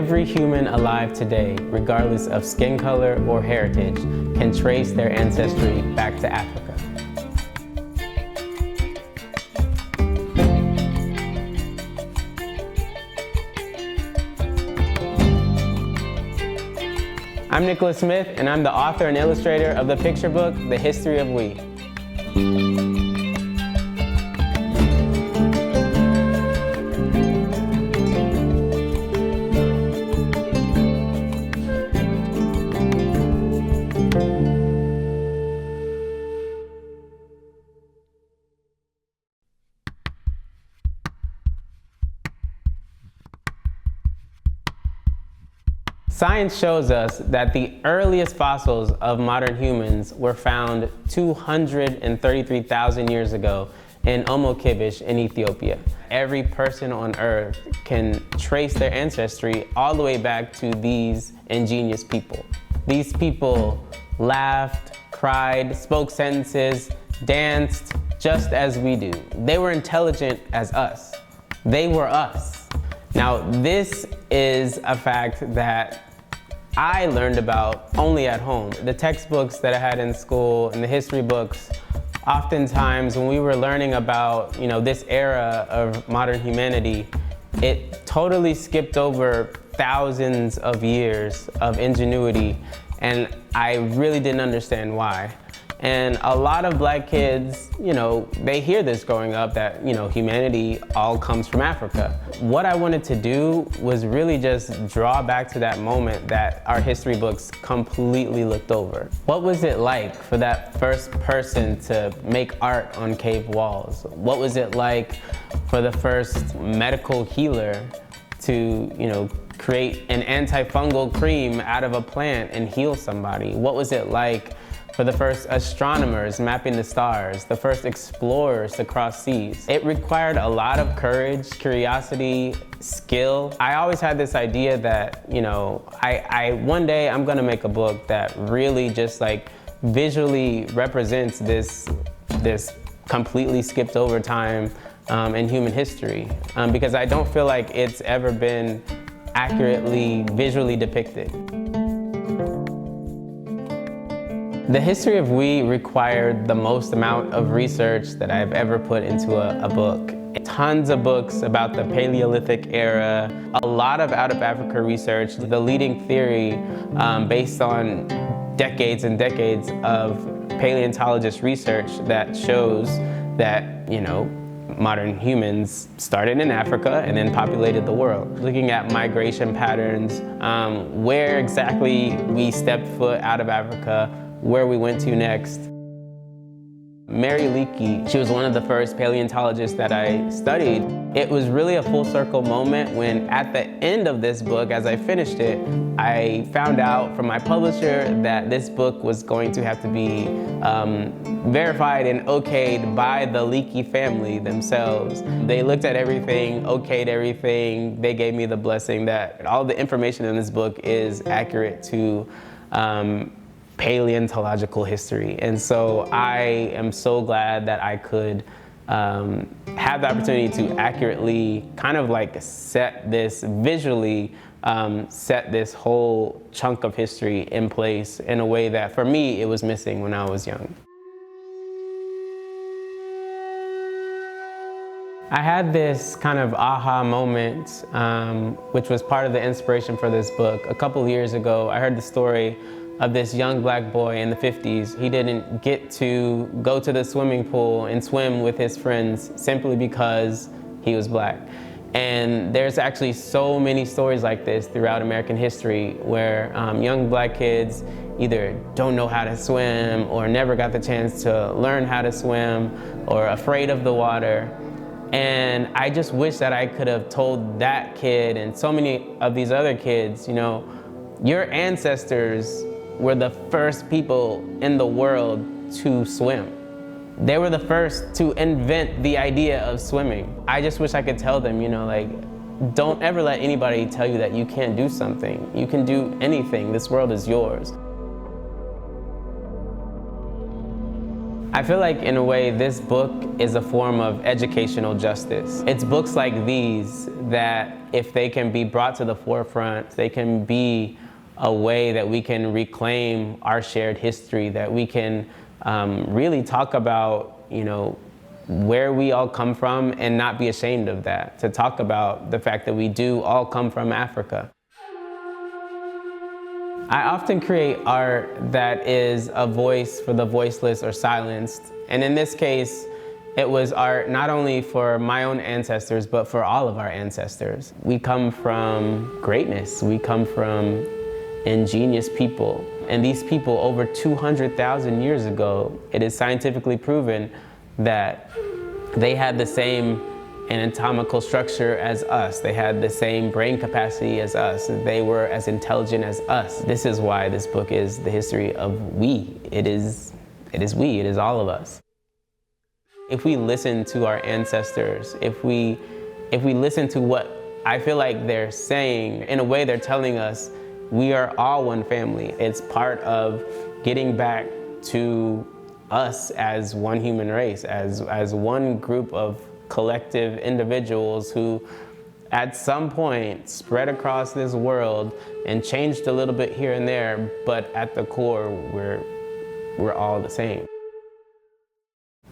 Every human alive today, regardless of skin color or heritage, can trace their ancestry back to Africa. I'm Nikkolas Smith, and I'm the author and illustrator of the picture book, The History of We. Science shows us that the earliest fossils of modern humans were found 233,000 years ago in Omo Kibish in Ethiopia. Every person on Earth can trace their ancestry all the way back to these ingenious people. These people laughed, cried, spoke sentences, danced just as we do. They were intelligent as us. They were us. Now, this is a fact that I learned about only at home. The textbooks that I had in school and the history books, oftentimes when we were learning about, this era of modern humanity, it totally skipped over thousands of years of ingenuity, and I really didn't understand why. And a lot of black kids, they hear this growing up that, humanity all comes from Africa. What I wanted to do was really just draw back to that moment that our history books completely looked over. What was it like for that first person to make art on cave walls? What was it like for the first medical healer to, create an antifungal cream out of a plant and heal somebody? What was it like for the first astronomers mapping the stars, the first explorers to cross seas? It required a lot of courage, curiosity, skill. I always had this idea that, one day I'm gonna make a book that really just visually represents this completely skipped over time in human history, because I don't feel like it's ever been accurately visually depicted. The history of we required the most amount of research that I've ever put into a book. Tons of books about the Paleolithic era, a lot of out-of-Africa research, the leading theory based on decades and decades of paleontologist research that shows that, modern humans started in Africa and then populated the world. Looking at migration patterns, where exactly we stepped foot out of Africa, where we went to next. Mary Leakey, she was one of the first paleontologists that I studied. It was really a full circle moment when at the end of this book, as I finished it, I found out from my publisher that this book was going to have to be verified and okayed by the Leakey family themselves. They looked at everything, okayed everything. They gave me the blessing that all the information in this book is accurate to paleontological history. And so I am so glad that I could have the opportunity to accurately set this visually, set this whole chunk of history in place in a way that for me it was missing when I was young. I had this kind of aha moment, which was part of the inspiration for this book. A couple years ago, I heard the story of this young black boy in the 50s. He didn't get to go to the swimming pool and swim with his friends simply because he was black. And there's actually so many stories like this throughout American history where young black kids either don't know how to swim or never got the chance to learn how to swim or afraid of the water. And I just wish that I could have told that kid and so many of these other kids, your ancestors were the first people in the world to swim. They were the first to invent the idea of swimming. I just wish I could tell them, don't ever let anybody tell you that you can't do something. You can do anything. This world is yours. I feel like in a way this book is a form of educational justice. It's books like these that if they can be brought to the forefront, they can be a way that we can reclaim our shared history, that we can really talk about, where we all come from and not be ashamed of that, to talk about the fact that we do all come from Africa. I often create art that is a voice for the voiceless or silenced. And in this case, it was art not only for my own ancestors, but for all of our ancestors. We come from greatness. We come from ingenious people. And these people over 200,000 years ago, it is scientifically proven that they had the same anatomical structure as us. They had the same brain capacity as us. They were as intelligent as us. This is why this book is the history of we. It is we, it is all of us. If we listen to our ancestors, if we listen to what I feel like they're saying, in a way they're telling us we are all one family. It's part of getting back to us as one human race, as one group of collective individuals who at some point spread across this world and changed a little bit here and there, but at the core, we're all the same.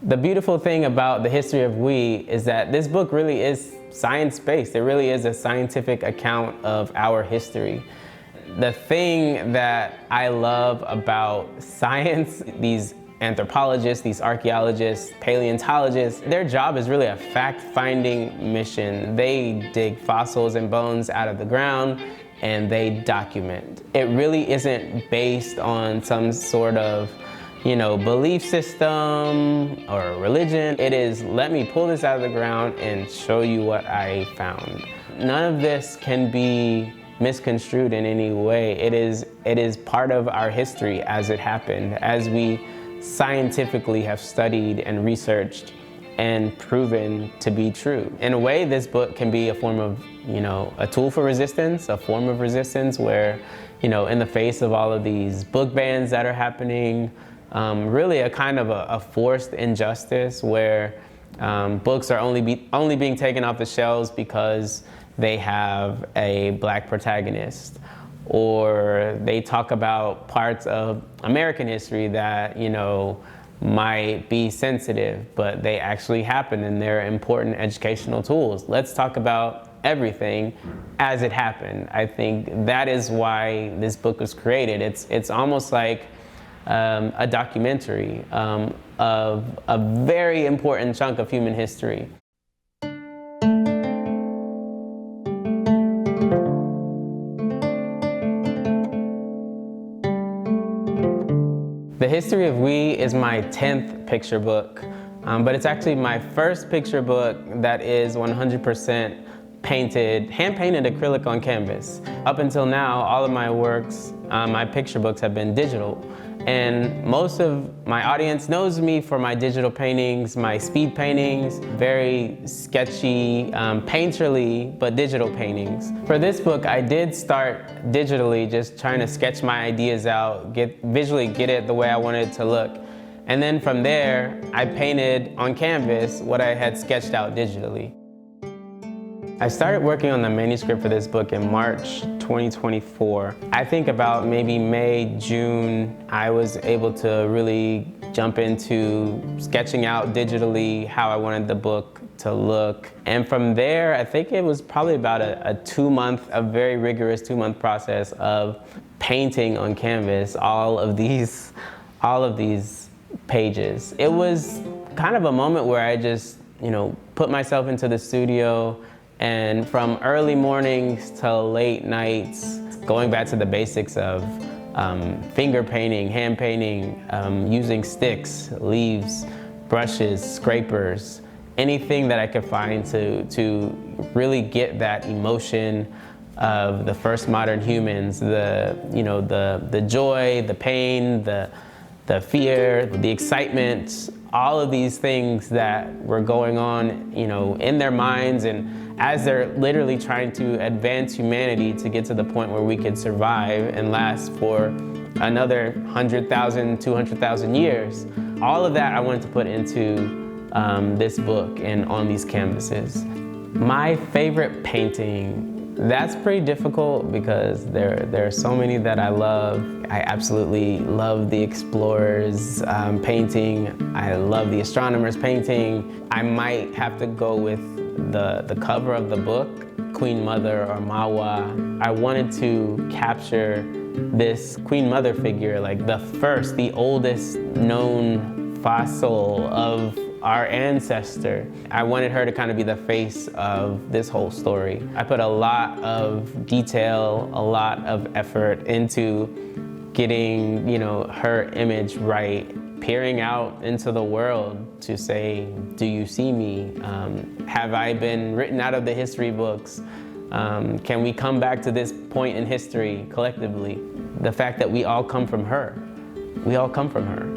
The beautiful thing about the history of we is that this book really is science-based. It really is a scientific account of our history. The thing that I love about science, these anthropologists, these archaeologists, paleontologists, their job is really a fact-finding mission. They dig fossils and bones out of the ground and they document. It really isn't based on some sort of, belief system or religion. It is, let me pull this out of the ground and show you what I found. None of this can be misconstrued in any way. It is part of our history as it happened, as we scientifically have studied and researched and proven to be true. In a way, this book can be a form of, a tool for resistance, a form of resistance where, in the face of all of these book bans that are happening, really a kind of a forced injustice where books are only being taken off the shelves because they have a Black protagonist, or they talk about parts of American history that, might be sensitive, but they actually happen and they're important educational tools. Let's talk about everything as it happened. I think that is why this book was created. It's almost like a documentary of a very important chunk of human history. The History of We is my 10th picture book, but it's actually my first picture book that is 100% painted, hand-painted acrylic on canvas. Up until now, all of my works, my picture books have been digital. And most of my audience knows me for my digital paintings, my speed paintings, very sketchy, painterly, but digital paintings. For this book, I did start digitally, just trying to sketch my ideas out, visually get it the way I wanted it to look. And then from there, I painted on canvas what I had sketched out digitally. I started working on the manuscript for this book in March 2024. I think about maybe May, June, I was able to really jump into sketching out digitally how I wanted the book to look. And from there, I think it was probably about a very rigorous 2-month process of painting on canvas all of these pages. It was kind of a moment where I just, put myself into the studio, and from early mornings till late nights, going back to the basics of finger painting, hand painting, using sticks, leaves, brushes, scrapers, anything that I could find to really get that emotion of the first modern humans, the joy, the pain, the fear, the excitement, all of these things that were going on, in their minds, and as they're literally trying to advance humanity to get to the point where we could survive and last for another 100,000, 200,000 years. All of that I wanted to put into this book and on these canvases. My favorite painting, that's pretty difficult because there are so many that I love. I absolutely love the explorer's painting. I love the astronomer's painting. I might have to go with the cover of the book, Queen Mother or Mawa. I wanted to capture this Queen Mother figure, like the oldest known fossil of our ancestor. I wanted her to kind of be the face of this whole story. I put a lot of detail, a lot of effort into getting, her image right, peering out into the world to say, do you see me? Have I been written out of the history books? Can we come back to this point in history collectively? The fact that we all come from her. We all come from her.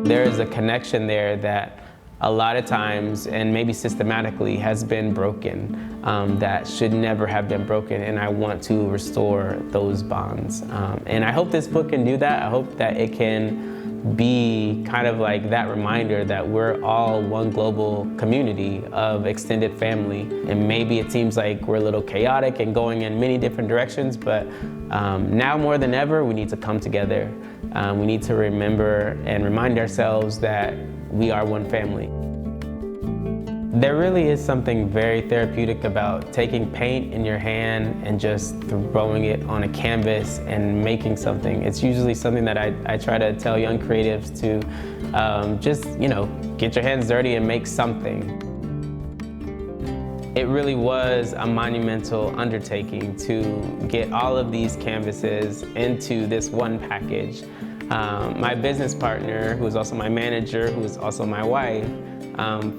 There is a connection there that a lot of times, and maybe systematically, has been broken, that should never have been broken, and I want to restore those bonds. And I hope this book can do that. I hope that it can be kind of like that reminder that we're all one global community of extended family. And maybe it seems like we're a little chaotic and going in many different directions, but now more than ever, we need to come together. We need to remember and remind ourselves that we are one family. There really is something very therapeutic about taking paint in your hand and just throwing it on a canvas and making something. It's usually something that I try to tell young creatives to just, get your hands dirty and make something. It really was a monumental undertaking to get all of these canvases into this one package. My business partner, who is also my manager, who is also my wife,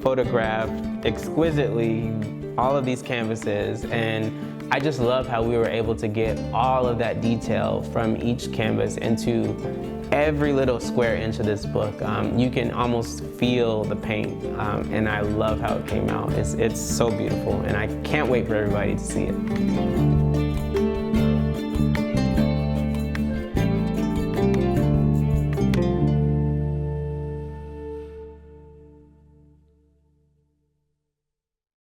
photographed exquisitely all of these canvases, and I just love how we were able to get all of that detail from each canvas into every little square inch of this book. You can almost feel the paint, and I love how it came out. It's so beautiful, and I can't wait for everybody to see it.